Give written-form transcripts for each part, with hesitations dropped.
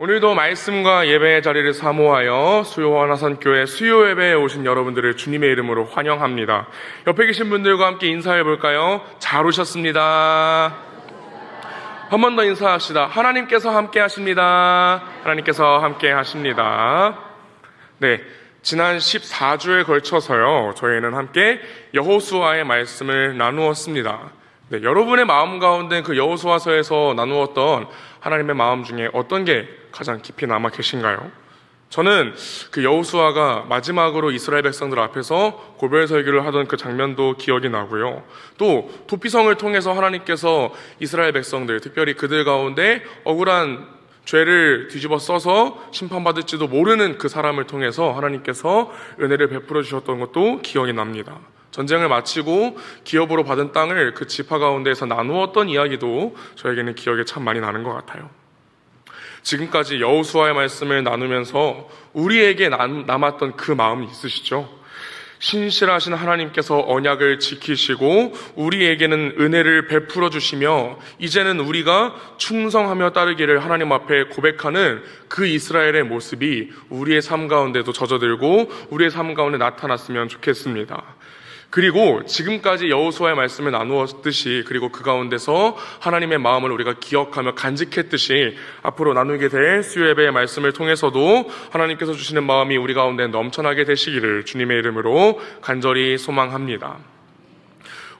오늘도 말씀과 예배의 자리를 사모하여 수요하나선교회 수요예배에 오신 여러분들을 주님의 이름으로 환영합니다. 옆에 계신 분들과 함께 인사해 볼까요? 잘 오셨습니다. 한 번 더 인사합시다. 하나님께서 함께 하십니다. 하나님께서 함께 하십니다. 네, 지난 14주에 걸쳐서요, 저희는 함께 여호수아의 말씀을 나누었습니다. 네, 여러분의 마음 가운데 그 여호수아서에서 나누었던 하나님의 마음 중에 어떤 게 가장 깊이 남아 계신가요? 저는 그 여호수아가 마지막으로 이스라엘 백성들 앞에서 고별 설교를 하던 그 장면도 기억이 나고요. 또 도피성을 통해서 하나님께서 이스라엘 백성들, 특별히 그들 가운데 억울한 죄를 뒤집어 써서 심판받을지도 모르는 그 사람을 통해서 하나님께서 은혜를 베풀어 주셨던 것도 기억이 납니다. 전쟁을 마치고 기업으로 받은 땅을 그 지파 가운데에서 나누었던 이야기도 저에게는 기억에 참 많이 나는 것 같아요. 지금까지 여호수아의 말씀을 나누면서 우리에게 남았던 그 마음이 있으시죠? 신실하신 하나님께서 언약을 지키시고 우리에게는 은혜를 베풀어 주시며 이제는 우리가 충성하며 따르기를 하나님 앞에 고백하는 그 이스라엘의 모습이 우리의 삶 가운데도 젖어들고 우리의 삶 가운데 나타났으면 좋겠습니다. 그리고 지금까지 여호수아의 말씀을 나누었듯이, 그리고 그 가운데서 하나님의 마음을 우리가 기억하며 간직했듯이 앞으로 나누게 될 수요예배의 말씀을 통해서도 하나님께서 주시는 마음이 우리 가운데 넘쳐나게 되시기를 주님의 이름으로 간절히 소망합니다.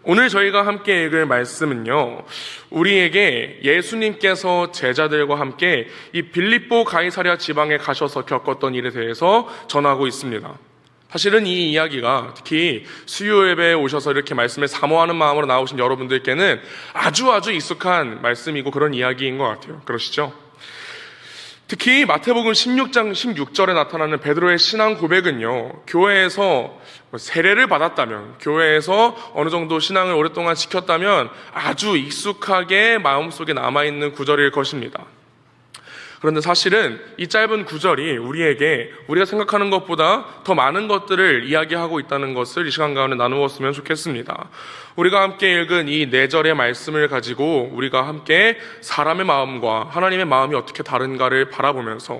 오늘 저희가 함께 읽을 말씀은요, 우리에게 예수님께서 제자들과 함께 이 빌립보 가이사랴 지방에 가셔서 겪었던 일에 대해서 전하고 있습니다. 사실은 이 이야기가 특히 수요예배에 오셔서 이렇게 말씀을 사모하는 마음으로 나오신 여러분들께는 아주 익숙한 말씀이고 그런 이야기인 것 같아요. 그러시죠? 특히 마태복음 16장 16절에 나타나는 베드로의 신앙 고백은요, 교회에서 세례를 받았다면, 교회에서 어느 정도 신앙을 오랫동안 지켰다면 아주 익숙하게 마음속에 남아있는 구절일 것입니다. 그런데 사실은 이 짧은 구절이 우리가 생각하는 것보다 더 많은 것들을 이야기하고 있다는 것을 이 시간 가운데 나누었으면 좋겠습니다. 우리가 함께 읽은 이 4절의 말씀을 가지고 우리가 함께 사람의 마음과 하나님의 마음이 어떻게 다른가를 바라보면서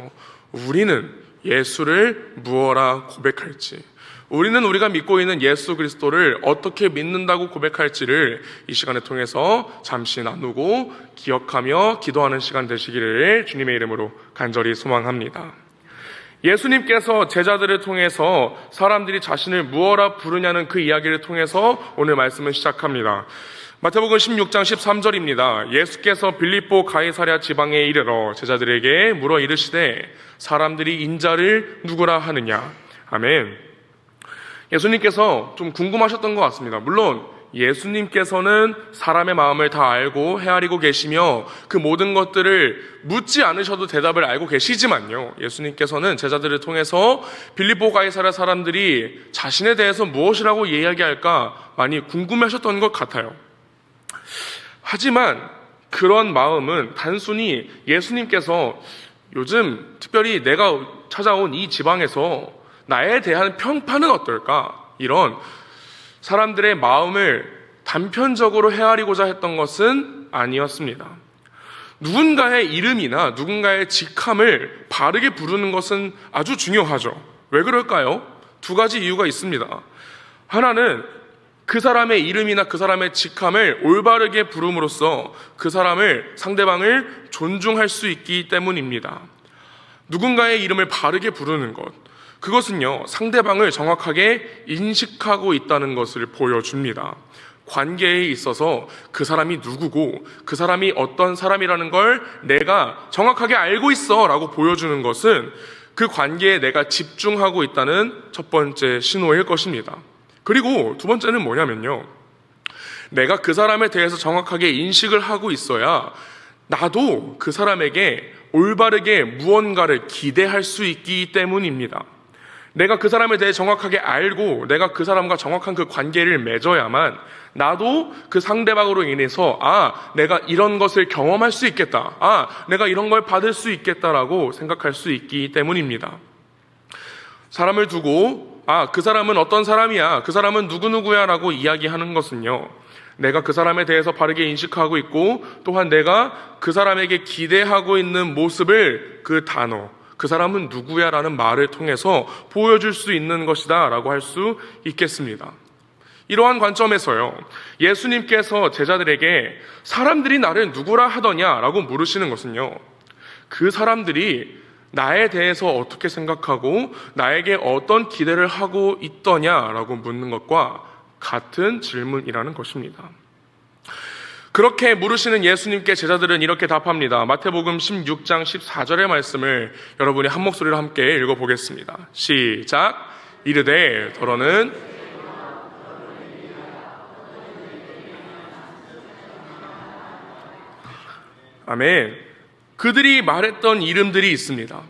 우리는 예수를 무엇라 고백할지, 우리는 우리가 믿고 있는 예수 그리스도를 어떻게 믿는다고 고백할지를 이 시간을 통해서 잠시 나누고 기억하며 기도하는 시간 되시기를 주님의 이름으로 간절히 소망합니다. 예수님께서 제자들을 통해서 사람들이 자신을 무엇라 부르냐는 그 이야기를 통해서 오늘 말씀을 시작합니다. 마태복음 16장 13절입니다. 예수께서 빌립보 가이사랴 지방에 이르러 제자들에게 물어 이르시되 사람들이 인자를 누구라 하느냐. 아멘. 예수님께서 좀 궁금하셨던 것 같습니다. 물론 예수님께서는 사람의 마음을 다 알고 헤아리고 계시며 그 모든 것들을 묻지 않으셔도 대답을 알고 계시지만요, 예수님께서는 제자들을 통해서 빌립보 가이사랴 사람들이 자신에 대해서 무엇이라고 이야기할까 많이 궁금해하셨던 것 같아요. 하지만 그런 마음은 단순히 예수님께서 요즘 특별히 내가 찾아온 이 지방에서 나에 대한 평판은 어떨까? 이런 사람들의 마음을 단편적으로 헤아리고자 했던 것은 아니었습니다. 누군가의 이름이나 누군가의 직함을 바르게 부르는 것은 아주 중요하죠. 왜 그럴까요? 2가지 이유가 있습니다. 하나는 그 사람의 이름이나 그 사람의 직함을 올바르게 부름으로써 그 상대방을 존중할 수 있기 때문입니다. 누군가의 이름을 바르게 부르는 것, 그것은요, 상대방을 정확하게 인식하고 있다는 것을 보여줍니다. 관계에 있어서 그 사람이 누구고 그 사람이 어떤 사람이라는 걸 내가 정확하게 알고 있어 라고 보여주는 것은 그 관계에 내가 집중하고 있다는 첫 번째 신호일 것입니다. 그리고 2번째는 뭐냐면요, 내가 그 사람에 대해서 정확하게 인식을 하고 있어야 나도 그 사람에게 올바르게 무언가를 기대할 수 있기 때문입니다. 내가 그 사람에 대해 정확하게 알고 내가 그 사람과 정확한 그 관계를 맺어야만 나도 그 상대방으로 인해서 내가 이런 것을 경험할 수 있겠다, 내가 이런 걸 받을 수 있겠다라고 생각할 수 있기 때문입니다. 사람을 두고 그 사람은 어떤 사람이야, 그 사람은 누구누구야 라고 이야기하는 것은요, 내가 그 사람에 대해서 바르게 인식하고 있고 또한 내가 그 사람에게 기대하고 있는 모습을 그 단어, 그 사람은 누구야 라는 말을 통해서 보여줄 수 있는 것이다 라고 할 수 있겠습니다. 이러한 관점에서요, 예수님께서 제자들에게 사람들이 나를 누구라 하더냐 라고 물으시는 것은요, 그 사람들이 나에 대해서 어떻게 생각하고 나에게 어떤 기대를 하고 있더냐라고 묻는 것과 같은 질문이라는 것입니다. 그렇게 물으시는 예수님께 제자들은 이렇게 답합니다. 마태복음 16장 14절의 말씀을 여러분이 한 목소리로 함께 읽어보겠습니다. 시작. 이르되 더러는 아멘. 그들이 말했던 이름들이 있습니다.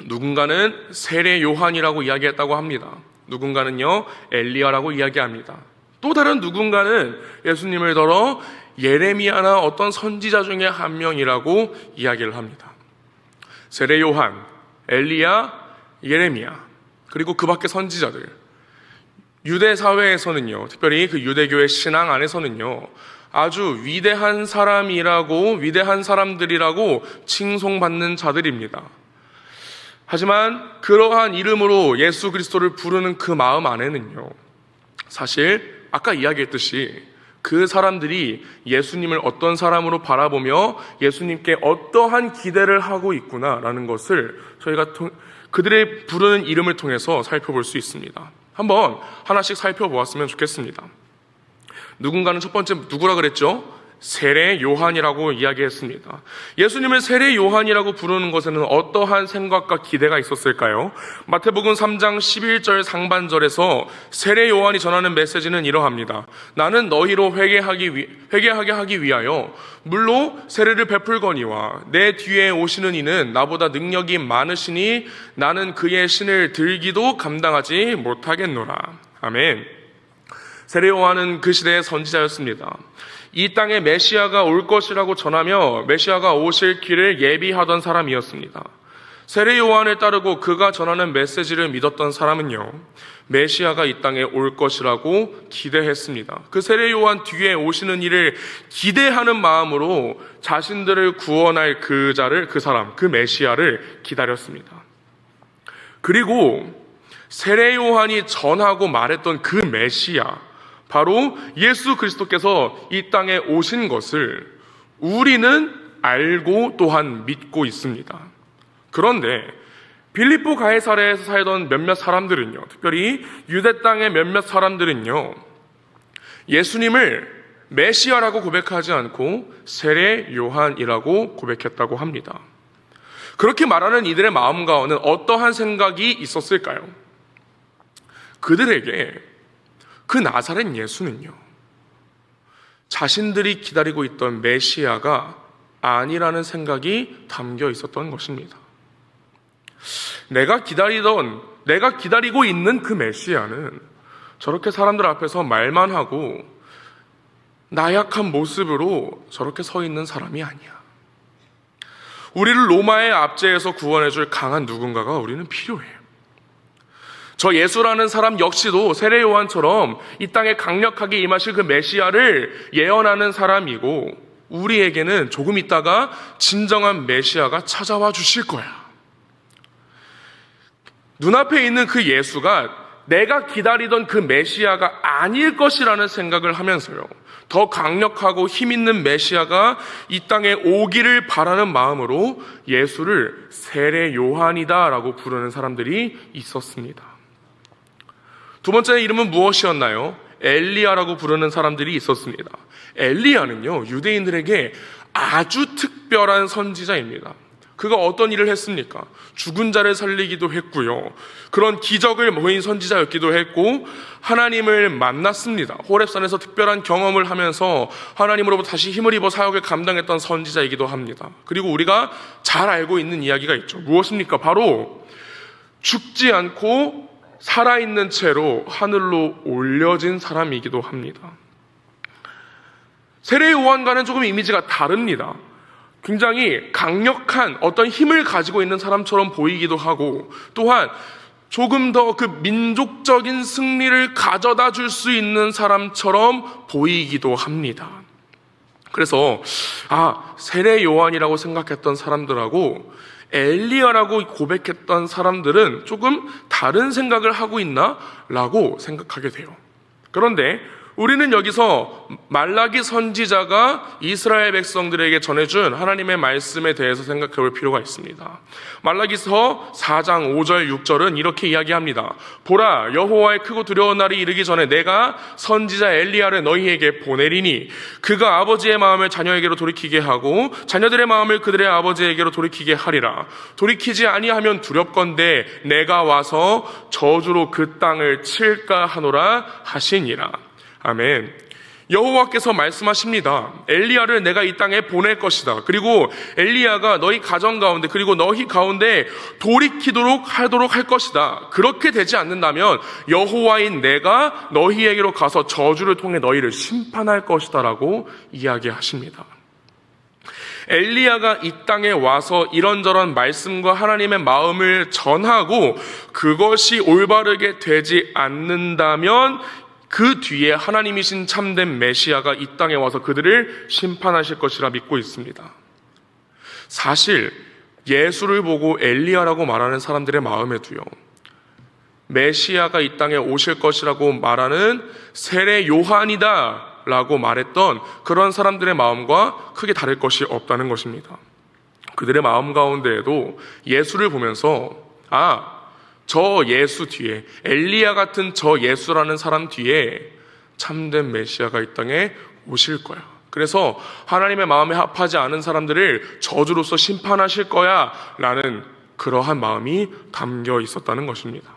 누군가는 세례 요한이라고 이야기했다고 합니다. 누군가는요, 엘리야라고 이야기합니다. 또 다른 누군가는 예수님을 더러 예레미야나 어떤 선지자 중에 한 명이라고 이야기를 합니다. 세례 요한, 엘리야, 예레미야, 그리고 그 밖의 선지자들. 유대 사회에서는요, 특별히 그 유대교의 신앙 안에서는요, 아주 위대한 사람이라고, 위대한 사람들이라고 칭송받는 자들입니다. 하지만 그러한 이름으로 예수 그리스도를 부르는 그 마음 안에는요, 사실 아까 이야기했듯이 그 사람들이 예수님을 어떤 사람으로 바라보며 예수님께 어떠한 기대를 하고 있구나라는 것을 저희가 그들의 부르는 이름을 통해서 살펴볼 수 있습니다. 한번 하나씩 살펴보았으면 좋겠습니다. 누군가는 첫 번째 누구라 그랬죠? 세례 요한이라고 이야기했습니다. 예수님을 세례 요한이라고 부르는 것에는 어떠한 생각과 기대가 있었을까요? 마태복음 3장 11절 상반절에서 세례 요한이 전하는 메시지는 이러합니다. 나는 너희로 회개하게 하기 위하여 물로 세례를 베풀거니와 내 뒤에 오시는 이는 나보다 능력이 많으시니 나는 그의 신을 들기도 감당하지 못하겠노라. 아멘. 세례 요한은 그 시대의 선지자였습니다. 이 땅에 메시아가 올 것이라고 전하며 메시아가 오실 길을 예비하던 사람이었습니다. 세례 요한을 따르고 그가 전하는 메시지를 믿었던 사람은요, 메시아가 이 땅에 올 것이라고 기대했습니다. 그 세례 요한 뒤에 오시는 이를 기대하는 마음으로 자신들을 구원할 그 사람, 그 메시아를 기다렸습니다. 그리고 세례 요한이 전하고 말했던 그 메시아, 바로 예수 그리스도께서 이 땅에 오신 것을 우리는 알고 또한 믿고 있습니다. 그런데 빌립보 가이사랴에서 살던 몇몇 사람들은요, 특별히 유대 땅의 몇몇 사람들은요, 예수님을 메시아라고 고백하지 않고 세례 요한이라고 고백했다고 합니다. 그렇게 말하는 이들의 마음 가운데는 어떠한 생각이 있었을까요? 그들에게 그 나사렛 예수는요, 자신들이 기다리고 있던 메시아가 아니라는 생각이 담겨 있었던 것입니다. 내가 기다리고 있는 그 메시아는 저렇게 사람들 앞에서 말만 하고 나약한 모습으로 저렇게 서 있는 사람이 아니야. 우리를 로마의 압제에서 구원해줄 강한 누군가가 우리는 필요해. 저 예수라는 사람 역시도 세례 요한처럼 이 땅에 강력하게 임하실 그 메시아를 예언하는 사람이고, 우리에게는 조금 있다가 진정한 메시아가 찾아와 주실 거야. 눈앞에 있는 그 예수가 내가 기다리던 그 메시아가 아닐 것이라는 생각을 하면서요, 더 강력하고 힘있는 메시아가 이 땅에 오기를 바라는 마음으로 예수를 세례 요한이다라고 부르는 사람들이 있었습니다. 두 번째 이름은 무엇이었나요? 엘리야라고 부르는 사람들이 있었습니다. 엘리야는요, 유대인들에게 아주 특별한 선지자입니다. 그가 어떤 일을 했습니까? 죽은 자를 살리기도 했고요, 그런 기적을 보인 선지자였기도 했고, 하나님을 만났습니다. 호렙산에서 특별한 경험을 하면서 하나님으로부터 다시 힘을 입어 사역을 감당했던 선지자이기도 합니다. 그리고 우리가 잘 알고 있는 이야기가 있죠. 무엇입니까? 바로 죽지 않고 살아있는 채로 하늘로 올려진 사람이기도 합니다. 세례 요한과는 조금 이미지가 다릅니다. 굉장히 강력한 어떤 힘을 가지고 있는 사람처럼 보이기도 하고, 또한 조금 더 그 민족적인 승리를 가져다 줄 수 있는 사람처럼 보이기도 합니다. 그래서 세례 요한이라고 생각했던 사람들하고 엘리야라고 고백했던 사람들은 조금 다른 생각을 하고 있나? 라고 생각하게 돼요. 그런데 우리는 여기서 말라기 선지자가 이스라엘 백성들에게 전해준 하나님의 말씀에 대해서 생각해 볼 필요가 있습니다. 말라기서 4장 5절 6절은 이렇게 이야기합니다. 보라, 여호와의 크고 두려운 날이 이르기 전에 내가 선지자 엘리야를 너희에게 보내리니 그가 아버지의 마음을 자녀에게로 돌이키게 하고 자녀들의 마음을 그들의 아버지에게로 돌이키게 하리라. 돌이키지 아니하면 두렵건대 내가 와서 저주로 그 땅을 칠까 하노라 하시니라. 아멘. 여호와께서 말씀하십니다. 엘리야를 내가 이 땅에 보낼 것이다. 그리고 엘리야가 너희 가정 가운데 그리고 너희 가운데 돌이키도록 하도록 할 것이다. 그렇게 되지 않는다면 여호와인 내가 너희에게로 가서 저주를 통해 너희를 심판할 것이다 라고 이야기하십니다. 엘리야가 이 땅에 와서 이런저런 말씀과 하나님의 마음을 전하고 그것이 올바르게 되지 않는다면 그 뒤에 하나님이신 참된 메시아가 이 땅에 와서 그들을 심판하실 것이라 믿고 있습니다. 사실 예수를 보고 엘리야라고 말하는 사람들의 마음에도요, 메시아가 이 땅에 오실 것이라고 말하는 세례 요한이다 라고 말했던 그런 사람들의 마음과 크게 다를 것이 없다는 것입니다. 그들의 마음 가운데에도 예수를 보면서 저 예수 뒤에, 엘리야 같은 저 예수라는 사람 뒤에 참된 메시아가 이 땅에 오실 거야. 그래서 하나님의 마음에 합하지 않은 사람들을 저주로서 심판하실 거야 라는 그러한 마음이 담겨 있었다는 것입니다.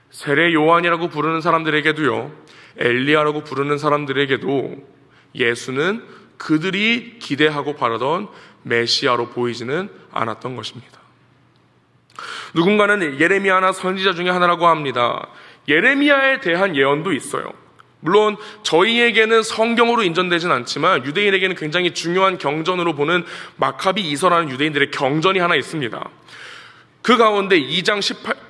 세례 요한이라고 부르는 사람들에게도요, 엘리야라고 부르는 사람들에게도 예수는 그들이 기대하고 바라던 메시아로 보이지는 않았던 것입니다. 누군가는 예레미야나 선지자 중에 하나라고 합니다. 예레미야에 대한 예언도 있어요. 물론 저희에게는 성경으로 인정되진 않지만 유대인에게는 굉장히 중요한 경전으로 보는 마카비 이서라는 유대인들의 경전이 하나 있습니다. 그 가운데 2장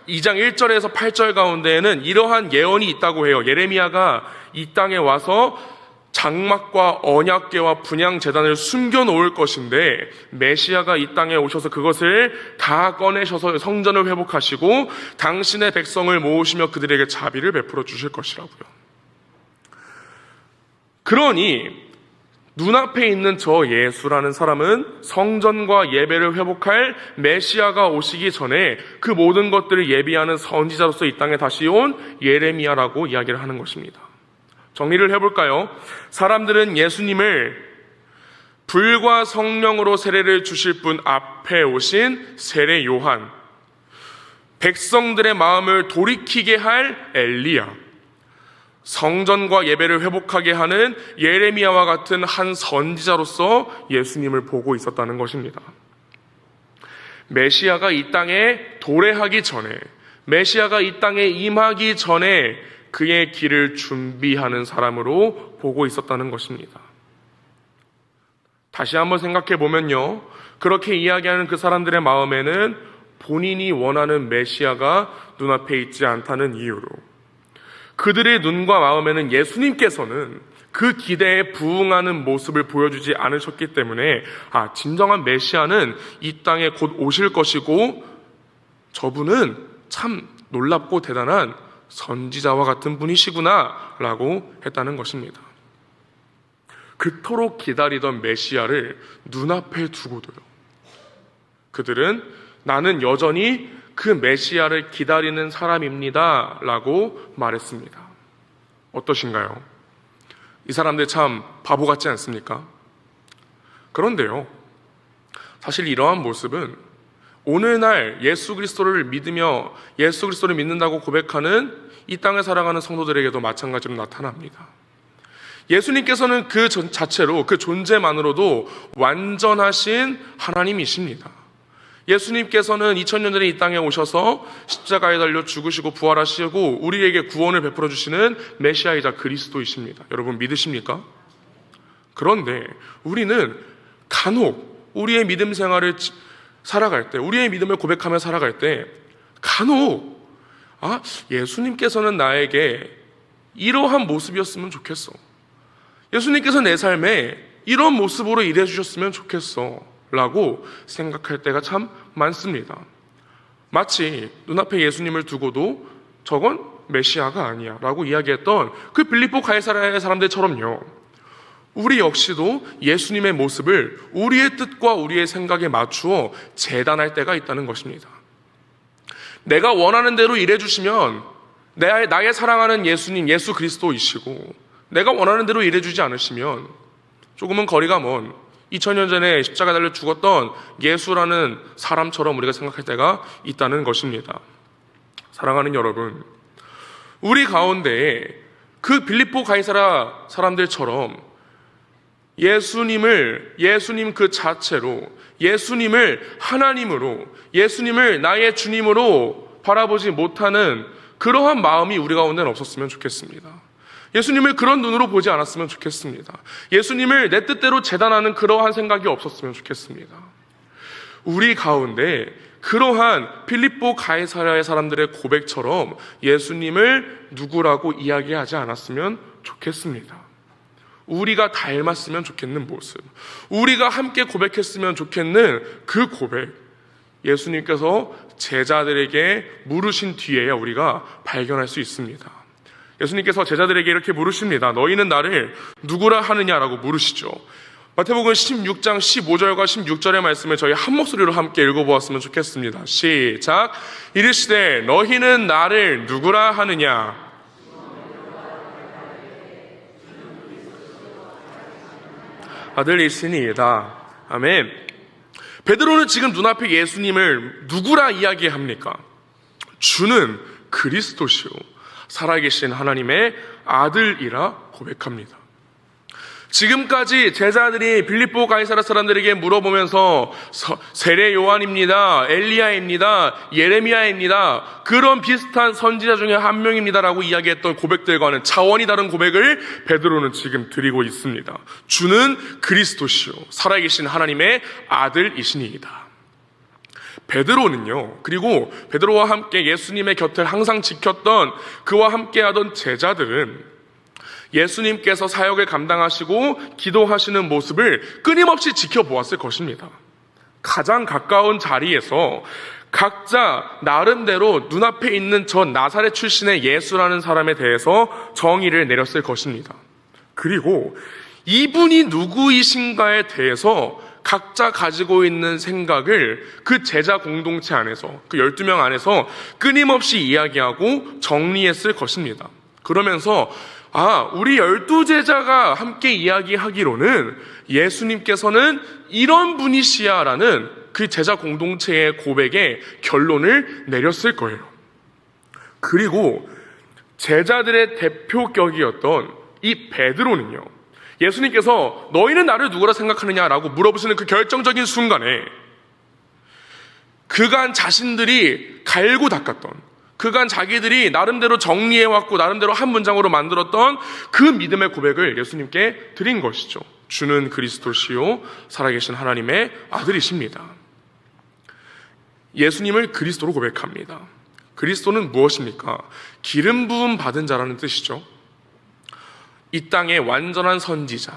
1절에서 8절 가운데에는 이러한 예언이 있다고 해요. 예레미야가 이 땅에 와서 장막과 언약궤와 분향 제단을 숨겨놓을 것인데 메시아가 이 땅에 오셔서 그것을 다 꺼내셔서 성전을 회복하시고 당신의 백성을 모으시며 그들에게 자비를 베풀어 주실 것이라고요. 그러니 눈앞에 있는 저 예수라는 사람은 성전과 예배를 회복할 메시아가 오시기 전에 그 모든 것들을 예비하는 선지자로서 이 땅에 다시 온 예레미야라고 이야기를 하는 것입니다. 정리를 해볼까요? 사람들은 예수님을 불과 성령으로 세례를 주실 분 앞에 오신 세례 요한, 백성들의 마음을 돌이키게 할 엘리야, 성전과 예배를 회복하게 하는 예레미야와 같은 한 선지자로서 예수님을 보고 있었다는 것입니다. 메시아가 이 땅에 도래하기 전에, 메시아가 이 땅에 임하기 전에 그의 길을 준비하는 사람으로 보고 있었다는 것입니다. 다시 한번 생각해 보면요, 그렇게 이야기하는 그 사람들의 마음에는 본인이 원하는 메시아가 눈앞에 있지 않다는 이유로, 그들의 눈과 마음에는 예수님께서는 그 기대에 부응하는 모습을 보여주지 않으셨기 때문에 진정한 메시아는 이 땅에 곧 오실 것이고 저분은 참 놀랍고 대단한 선지자와 같은 분이시구나 라고 했다는 것입니다. 그토록 기다리던 메시아를 눈앞에 두고도요, 그들은 나는 여전히 그 메시아를 기다리는 사람입니다 라고 말했습니다. 어떠신가요? 이 사람들 참 바보 같지 않습니까? 그런데요, 사실 이러한 모습은 오늘날 예수 그리스도를 믿으며 예수 그리스도를 믿는다고 고백하는 이 땅을 살아가는 성도들에게도 마찬가지로 나타납니다. 예수님께서는 그 자체로, 그 존재만으로도 완전하신 하나님이십니다. 예수님께서는 2000년 전에 이 땅에 오셔서 십자가에 달려 죽으시고 부활하시고 우리에게 구원을 베풀어 주시는 메시아이자 그리스도이십니다. 여러분 믿으십니까? 그런데 우리는 간혹 우리의 믿음 생활을 살아갈 때, 우리의 믿음을 고백하며 살아갈 때 간혹 예수님께서는 나에게 이러한 모습이었으면 좋겠어. 예수님께서 내 삶에 이런 모습으로 일해 주셨으면 좋겠어 라고 생각할 때가 참 많습니다. 마치 눈앞에 예수님을 두고도 저건 메시아가 아니야 라고 이야기했던 그 빌립보 가이사랴의 사람들처럼요, 우리 역시도 예수님의 모습을 우리의 뜻과 우리의 생각에 맞추어 재단할 때가 있다는 것입니다. 내가 원하는 대로 일해 주시면 나의 사랑하는 예수님, 예수 그리스도이시고, 내가 원하는 대로 일해 주지 않으시면 조금은 거리가 먼 2000년 전에 십자가 달려 죽었던 예수라는 사람처럼 우리가 생각할 때가 있다는 것입니다. 사랑하는 여러분, 우리 가운데에 그 빌립보 가이사랴 사람들처럼 예수님 그 자체로, 예수님을 하나님으로, 예수님을 나의 주님으로 바라보지 못하는 그러한 마음이 우리 가운데는 없었으면 좋겠습니다. 예수님을 그런 눈으로 보지 않았으면 좋겠습니다. 예수님을 내 뜻대로 재단하는 그러한 생각이 없었으면 좋겠습니다. 우리 가운데 그러한 빌립보 가이사랴의 사람들의 고백처럼 예수님을 누구라고 이야기하지 않았으면 좋겠습니다. 우리가 닮았으면 좋겠는 모습, 우리가 함께 고백했으면 좋겠는 그 고백, 예수님께서 제자들에게 물으신 뒤에야 우리가 발견할 수 있습니다. 예수님께서 제자들에게 이렇게 물으십니다. 너희는 나를 누구라 하느냐라고 물으시죠. 마태복음 16장 15절과 16절의 말씀을 저희 한 목소리로 함께 읽어보았으면 좋겠습니다. 시작. 이르시되 너희는 나를 누구라 하느냐. 아들이시니이다. 아멘. 베드로는 지금 눈앞에 예수님을 누구라 이야기합니까? 주는 그리스도시요 살아계신 하나님의 아들이라 고백합니다. 지금까지 제자들이 빌립보 가이사랴 사람들에게 물어보면서 세례 요한입니다, 엘리야입니다, 예레미야입니다, 그런 비슷한 선지자 중에 한 명입니다라고 이야기했던 고백들과는 차원이 다른 고백을 베드로는 지금 드리고 있습니다. 주는 그리스도시요 살아계신 하나님의 아들이시니이다. 베드로는요, 그리고 베드로와 함께 예수님의 곁을 항상 지켰던 그와 함께하던 제자들은 예수님께서 사역을 감당하시고 기도하시는 모습을 끊임없이 지켜보았을 것입니다. 가장 가까운 자리에서 각자 나름대로 눈앞에 있는 저 나사렛 출신의 예수라는 사람에 대해서 정의를 내렸을 것입니다. 그리고 이분이 누구이신가에 대해서 각자 가지고 있는 생각을 그 제자 공동체 안에서, 그 12명 안에서 끊임없이 이야기하고 정리했을 것입니다. 그러면서 우리 12제자가 함께 이야기하기로는 예수님께서는 이런 분이시야라는 그 제자 공동체의 고백에 결론을 내렸을 거예요. 그리고 제자들의 대표격이었던 이 베드로는요, 예수님께서 너희는 나를 누구라 생각하느냐라고 물어보시는 그 결정적인 순간에 그간 자신들이 갈고 닦았던, 그간 자기들이 나름대로 정리해왔고 나름대로 한 문장으로 만들었던 그 믿음의 고백을 예수님께 드린 것이죠. 주는 그리스도시요 살아계신 하나님의 아들이십니다. 예수님을 그리스도로 고백합니다. 그리스도는 무엇입니까? 기름 부음 받은 자라는 뜻이죠. 이 땅의 완전한 선지자,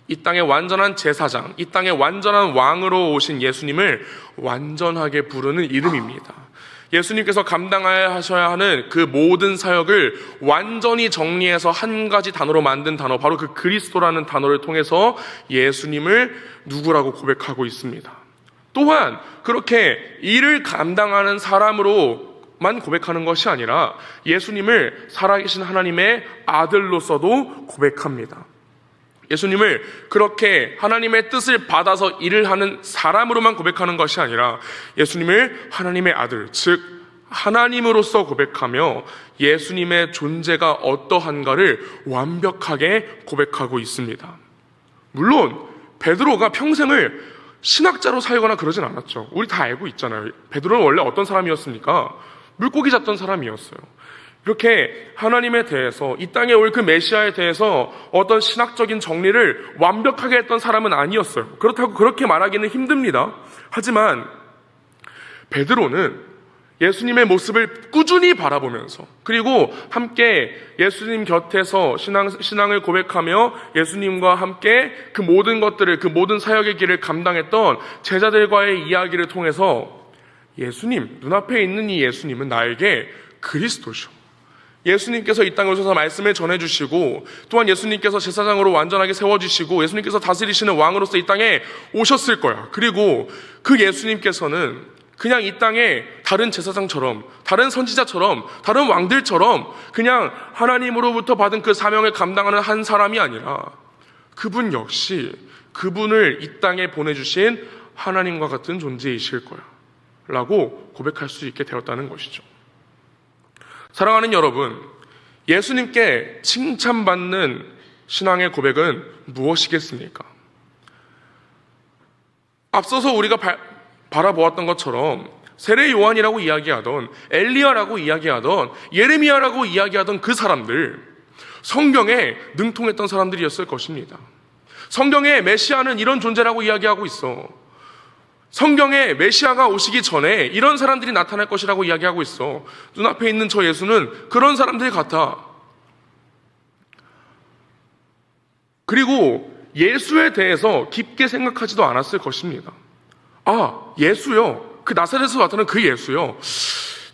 이 땅의 완전한 제사장, 이 땅의 완전한 왕으로 오신 예수님을 완전하게 부르는 이름입니다. 예수님께서 감당하셔야 하는 그 모든 사역을 완전히 정리해서 한 가지 단어로 만든 단어, 바로 그 그리스도라는 단어를 통해서 예수님을 누구라고 고백하고 있습니다. 또한 그렇게 일을 감당하는 사람으로만 고백하는 것이 아니라 예수님을 살아계신 하나님의 아들로서도 고백합니다. 예수님을 그렇게 하나님의 뜻을 받아서 일을 하는 사람으로만 고백하는 것이 아니라 예수님을 하나님의 아들, 즉 하나님으로서 고백하며 예수님의 존재가 어떠한가를 완벽하게 고백하고 있습니다. 물론 베드로가 평생을 신학자로 살거나 그러진 않았죠. 우리 다 알고 있잖아요. 베드로는 원래 어떤 사람이었습니까? 물고기 잡던 사람이었어요. 이렇게 하나님에 대해서, 이 땅에 올 그 메시아에 대해서 어떤 신학적인 정리를 완벽하게 했던 사람은 아니었어요. 그렇다고 그렇게 말하기는 힘듭니다. 하지만 베드로는 예수님의 모습을 꾸준히 바라보면서, 그리고 함께 예수님 곁에서 신앙을 고백하며 예수님과 함께 그 모든 것들을, 그 모든 사역의 길을 감당했던 제자들과의 이야기를 통해서 예수님, 눈앞에 있는 이 예수님은 나에게 그리스도시오, 예수님께서 이 땅에 오셔서 말씀을 전해주시고, 또한 예수님께서 제사장으로 완전하게 세워주시고, 예수님께서 다스리시는 왕으로서 이 땅에 오셨을 거야. 그리고 그 예수님께서는 그냥 이 땅에 다른 제사장처럼, 다른 선지자처럼, 다른 왕들처럼 그냥 하나님으로부터 받은 그 사명을 감당하는 한 사람이 아니라 그분 역시 그분을 이 땅에 보내주신 하나님과 같은 존재이실 거야 라고 고백할 수 있게 되었다는 것이죠. 사랑하는 여러분, 예수님께 칭찬받는 신앙의 고백은 무엇이겠습니까? 앞서서 우리가 바라보았던 것처럼 세례 요한이라고 이야기하던, 엘리야라고 이야기하던, 예레미야라고 이야기하던 그 사람들, 성경에 능통했던 사람들이었을 것입니다. 성경에 메시아는 이런 존재라고 이야기하고 있어. 성경에 메시아가 오시기 전에 이런 사람들이 나타날 것이라고 이야기하고 있어. 눈앞에 있는 저 예수는 그런 사람들 같아. 그리고 예수에 대해서 깊게 생각하지도 않았을 것입니다. 아, 예수요. 그 나사렛에서 나타난 그 예수요.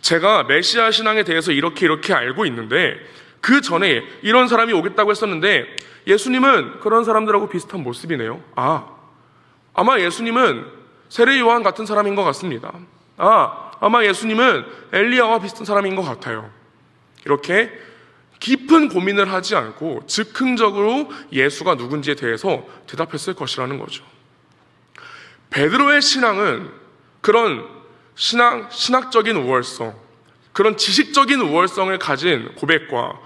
제가 메시아 신앙에 대해서 이렇게 알고 있는데 그 전에 이런 사람이 오겠다고 했었는데 예수님은 그런 사람들하고 비슷한 모습이네요. 아마 예수님은 세례 요한 같은 사람인 것 같습니다. 아마 예수님은 엘리야와 비슷한 사람인 것 같아요. 이렇게 깊은 고민을 하지 않고 즉흥적으로 예수가 누군지에 대해서 대답했을 것이라는 거죠. 베드로의 신앙은 그런 신학적인 우월성, 그런 지식적인 우월성을 가진 고백과,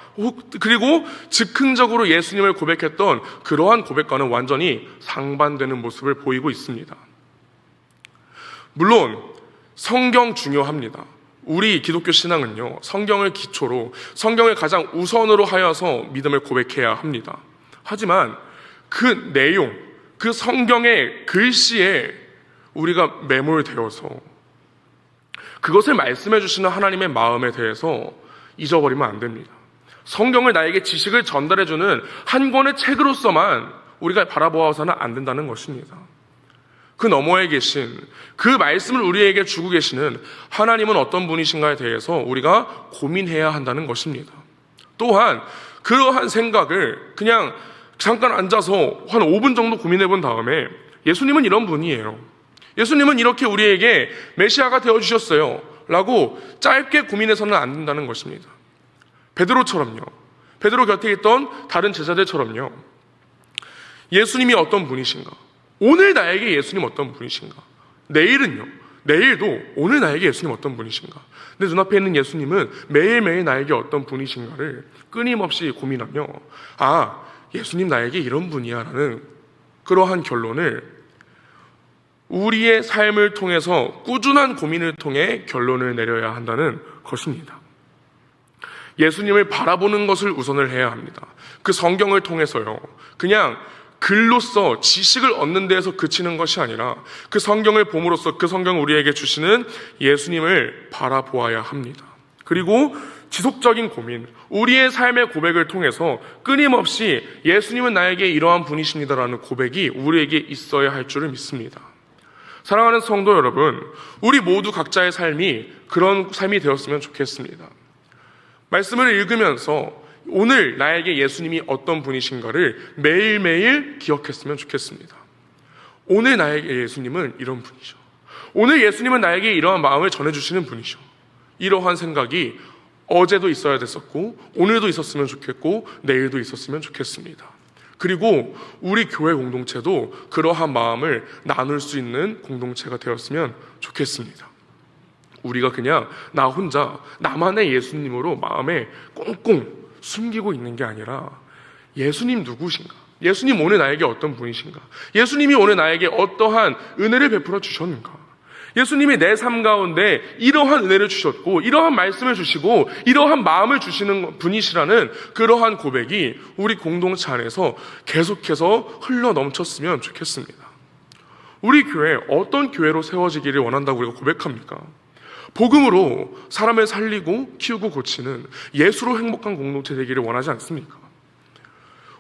그리고 즉흥적으로 예수님을 고백했던 그러한 고백과는 완전히 상반되는 모습을 보이고 있습니다. 물론 성경 중요합니다. 우리 기독교 신앙은요, 성경을 기초로, 성경을 가장 우선으로 하여서 믿음을 고백해야 합니다. 하지만 그 내용, 그 성경의 글씨에 우리가 매몰되어서 그것을 말씀해 주시는 하나님의 마음에 대해서 잊어버리면 안 됩니다. 성경을 나에게 지식을 전달해 주는 한 권의 책으로서만 우리가 바라보아서는 안 된다는 것입니다. 그 너머에 계신, 그 말씀을 우리에게 주고 계시는 하나님은 어떤 분이신가에 대해서 우리가 고민해야 한다는 것입니다. 또한 그러한 생각을 그냥 잠깐 앉아서 한 5분 정도 고민해 본 다음에 예수님은 이런 분이에요, 예수님은 이렇게 우리에게 메시아가 되어주셨어요 라고 짧게 고민해서는 안 된다는 것입니다. 베드로처럼요, 베드로 곁에 있던 다른 제자들처럼요, 예수님이 어떤 분이신가, 오늘 나에게 예수님 어떤 분이신가, 내일도 오늘 나에게 예수님 어떤 분이신가, 내 눈앞에 있는 예수님은 매일매일 나에게 어떤 분이신가를 끊임없이 고민하며 예수님 나에게 이런 분이야 라는 그러한 결론을 우리의 삶을 통해서 꾸준한 고민을 통해 결론을 내려야 한다는 것입니다. 예수님을 바라보는 것을 우선을 해야 합니다. 그 성경을 통해서요, 그냥 글로써 지식을 얻는 데에서 그치는 것이 아니라 그 성경을 봄으로써 그 성경을 우리에게 주시는 예수님을 바라보아야 합니다. 그리고 지속적인 고민, 우리의 삶의 고백을 통해서 끊임없이 예수님은 나에게 이러한 분이십니다라는 고백이 우리에게 있어야 할 줄을 믿습니다. 사랑하는 성도 여러분, 우리 모두 각자의 삶이 그런 삶이 되었으면 좋겠습니다. 말씀을 읽으면서 오늘 나에게 예수님이 어떤 분이신가를 매일매일 기억했으면 좋겠습니다. 오늘 나에게 예수님은 이런 분이죠. 오늘 예수님은 나에게 이러한 마음을 전해주시는 분이죠. 이러한 생각이 어제도 있어야 됐었고, 오늘도 있었으면 좋겠고, 내일도 있었으면 좋겠습니다. 그리고 우리 교회 공동체도 그러한 마음을 나눌 수 있는 공동체가 되었으면 좋겠습니다. 우리가 그냥 나 혼자 나만의 예수님으로 마음에 꽁꽁 숨기고 있는 게 아니라 예수님 누구신가? 예수님 오늘 나에게 어떤 분이신가? 예수님이 오늘 나에게 어떠한 은혜를 베풀어 주셨는가? 예수님이 내 삶 가운데 이러한 은혜를 주셨고, 이러한 말씀을 주시고, 이러한 마음을 주시는 분이시라는 그러한 고백이 우리 공동체 안에서 계속해서 흘러 넘쳤으면 좋겠습니다. 우리 교회 어떤 교회로 세워지기를 원한다고 우리가 고백합니까? 복음으로 사람을 살리고 키우고 고치는 예수로 행복한 공동체 되기를 원하지 않습니까?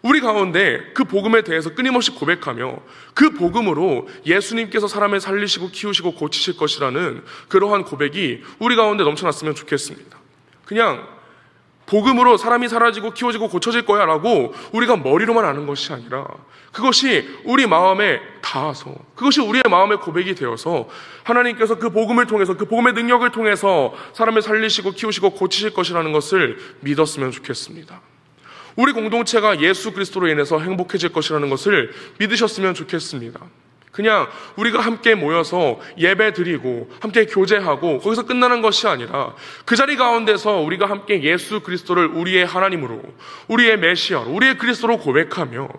우리 가운데 그 복음에 대해서 끊임없이 고백하며 그 복음으로 예수님께서 사람을 살리시고 키우시고 고치실 것이라는 그러한 고백이 우리 가운데 넘쳐났으면 좋겠습니다. 그냥 복음으로 사람이 사라지고 키워지고 고쳐질 거야 라고 우리가 머리로만 아는 것이 아니라 그것이 우리 마음에 닿아서, 그것이 우리의 마음의 고백이 되어서 하나님께서 그 복음을 통해서, 그 복음의 능력을 통해서 사람을 살리시고 키우시고 고치실 것이라는 것을 믿었으면 좋겠습니다. 우리 공동체가 예수 그리스도로 인해서 행복해질 것이라는 것을 믿으셨으면 좋겠습니다. 그냥 우리가 함께 모여서 예배 드리고 함께 교제하고 거기서 끝나는 것이 아니라 그 자리 가운데서 우리가 함께 예수 그리스도를 우리의 하나님으로, 우리의 메시아로, 우리의 그리스도로 고백하며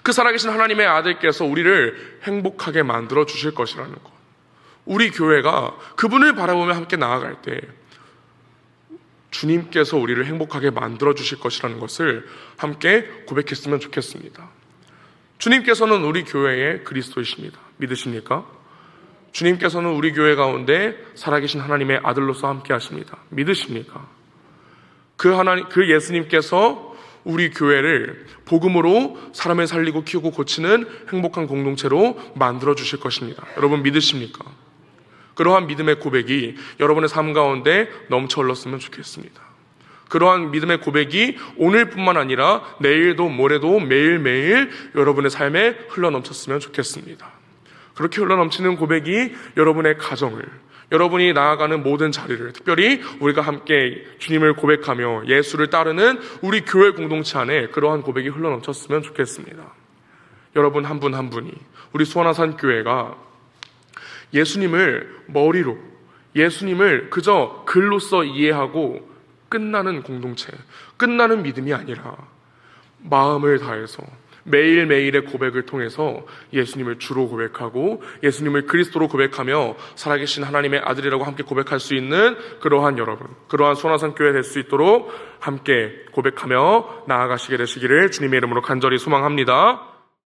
그 살아계신 하나님의 아들께서 우리를 행복하게 만들어 주실 것이라는 것. 우리 교회가 그분을 바라보며 함께 나아갈 때 주님께서 우리를 행복하게 만들어 주실 것이라는 것을 함께 고백했으면 좋겠습니다. 주님께서는 우리 교회의 그리스도이십니다. 믿으십니까? 주님께서는 우리 교회 가운데 살아계신 하나님의 아들로서 함께 하십니다. 믿으십니까? 그 예수님께서 우리 교회를 복음으로 사람을 살리고 키우고 고치는 행복한 공동체로 만들어 주실 것입니다. 여러분 믿으십니까? 그러한 믿음의 고백이 여러분의 삶 가운데 넘쳐 흘렀으면 좋겠습니다. 그러한 믿음의 고백이 오늘뿐만 아니라 내일도 모레도 매일매일 여러분의 삶에 흘러넘쳤으면 좋겠습니다. 그렇게 흘러넘치는 고백이 여러분의 가정을, 여러분이 나아가는 모든 자리를, 특별히 우리가 함께 주님을 고백하며 예수를 따르는 우리 교회 공동체 안에 그러한 고백이 흘러넘쳤으면 좋겠습니다. 여러분 한 분 한 분이 우리 수원화산교회가 예수님을 머리로, 예수님을 그저 글로써 이해하고 끝나는 공동체, 끝나는 믿음이 아니라 마음을 다해서 매일매일의 고백을 통해서 예수님을 주로 고백하고 예수님을 그리스도로 고백하며 살아계신 하나님의 아들이라고 함께 고백할 수 있는 그러한 여러분, 그러한 수원화산교회 될 수 있도록 함께 고백하며 나아가시게 되시기를 주님의 이름으로 간절히 소망합니다.